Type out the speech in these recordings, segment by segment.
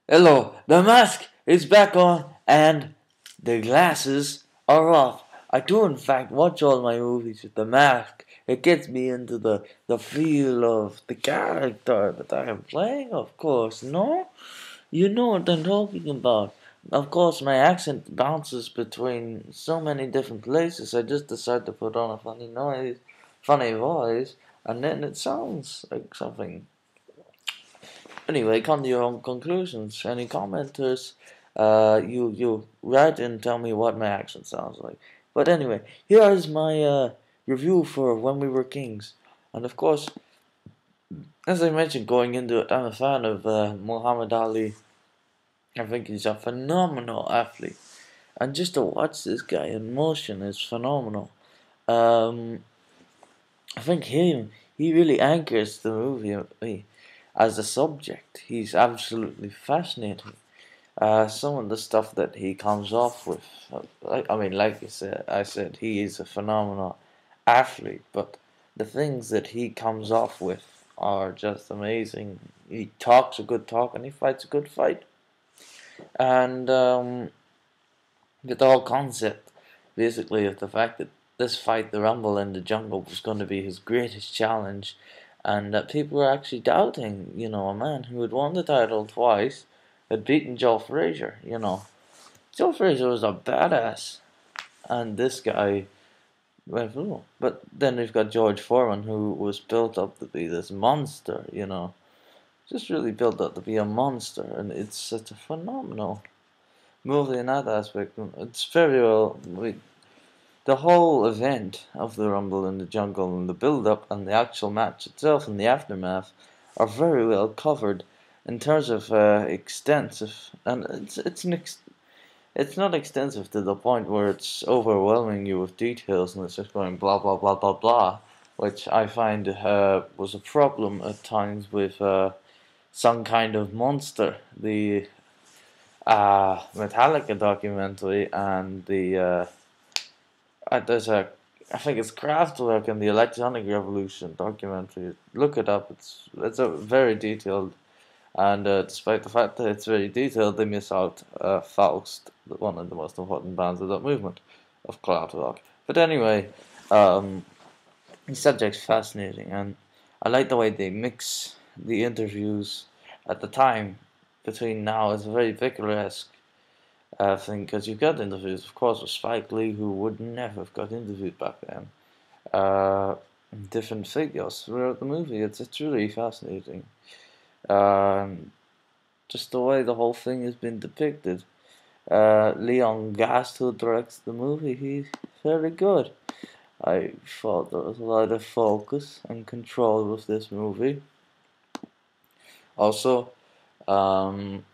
Hello, the mask is back on and the glasses are off. I do in fact watch all my movies with the mask. It gets me into the feel of the character that I am playing, of course. No? You know what I'm talking about. Of course, my accent bounces between so many different places. I just decide to put on a funny voice, and then it sounds like something. Anyway, come to your own conclusions. Any commenters, you write and tell me what my accent sounds like. But anyway, here is my review for When We Were Kings. And of course, as I mentioned going into it, I'm a fan of Muhammad Ali. I think he's a phenomenal athlete. And just to watch this guy in motion is phenomenal. Um, I think he really anchors the movie as a subject. He's absolutely fascinating. Some of the stuff that he comes off with, like I said, he is a phenomenal athlete. But the things that he comes off with are just amazing. He talks a good talk and he fights a good fight. And the whole concept, basically, of the fact that this fight, the Rumble in the Jungle, was going to be his greatest challenge, and that people were actually doubting, a man who had won the title twice, had beaten Joe Frazier, Joe Frazier was a badass, and this guy went through. But then we've got George Foreman, who was built up to be this monster, just really built up to be a monster, and it's such a phenomenal movie in that aspect. It's very well. The whole event of the Rumble in the Jungle and the build-up and the actual match itself and the aftermath are very well covered in terms of extensive, and it's not extensive to the point where it's overwhelming you with details and it's just going blah blah blah blah blah, which I find was a problem at times with Some Kind of Monster, the Metallica documentary, and there's a I think it's Kraftwerk and the Electronic Revolution documentary. Look it up. It's a very detailed, and despite the fact that it's very detailed, they miss out Faust, one of the most important bands of that movement, of Kraftwerk. But anyway, the subject's fascinating, and I like the way they mix the interviews at the time between now. It's very picturesque thing, because you've got interviews, of course, with Spike Lee, who would never have got interviewed back then. Uh, Different figures throughout the movie. It's really fascinating. Um, just the way the whole thing has been depicted. Leon Gast, who directs the movie, he's very good. I thought there was a lot of focus and control with this movie. Also, um,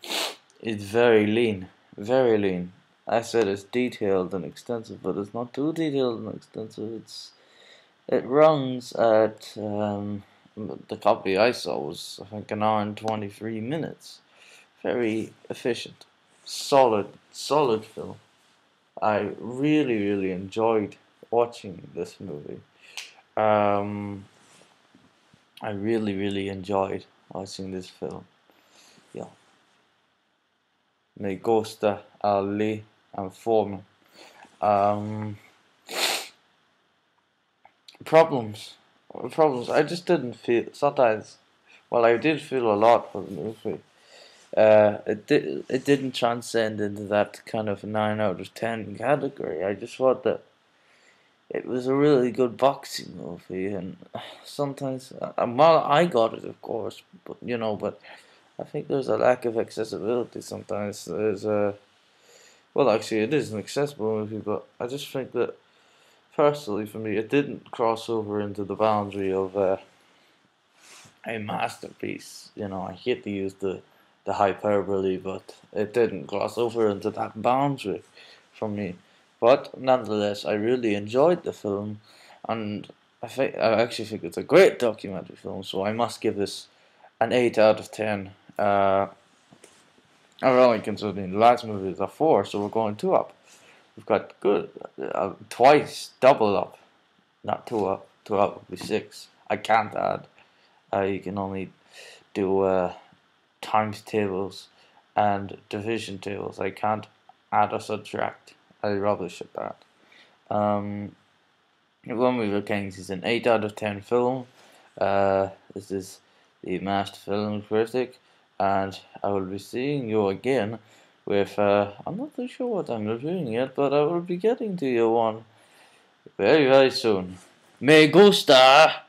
it's very lean, very lean. I said it's detailed and extensive, but it's not too detailed and extensive. It runs at the copy I saw was, I think, an hour and 23 minutes. Very efficient, solid film. I really really enjoyed watching this movie. Um, I really really enjoyed watching this film. Yeah, Me Gusta, Ali, and Foreman. Um, problems, problems. I just didn't feel sometimes. Well, I did feel a lot for the movie. It didn't transcend into that kind of 9 out of 10 category. I just thought that it was a really good boxing movie, and sometimes, well, I got it, of course, but I think there's a lack of accessibility sometimes. Well, actually, it is an accessible movie, but I just think that personally, for me, it didn't cross over into the boundary of a masterpiece. I hate to use the hyperbole, but it didn't cross over into that boundary for me. But nonetheless, I really enjoyed the film, and I actually think it's a great documentary film. So I must give this an 8 out of 10. I'm only considering the last movie is a 4, so we're going 2 up. We've got good twice, double up, not 2 up. 2 up would be 6. I can't add. You can only do times tables. and division tables. I can't add or subtract. I'm rubbish at that. One We Were Kings is an 8 out of 10 film. This is the Masked Film Critic, and I will be seeing you again with, I'm not too sure what I'm reviewing yet, but I will be getting to you one very, very soon. Me gusta!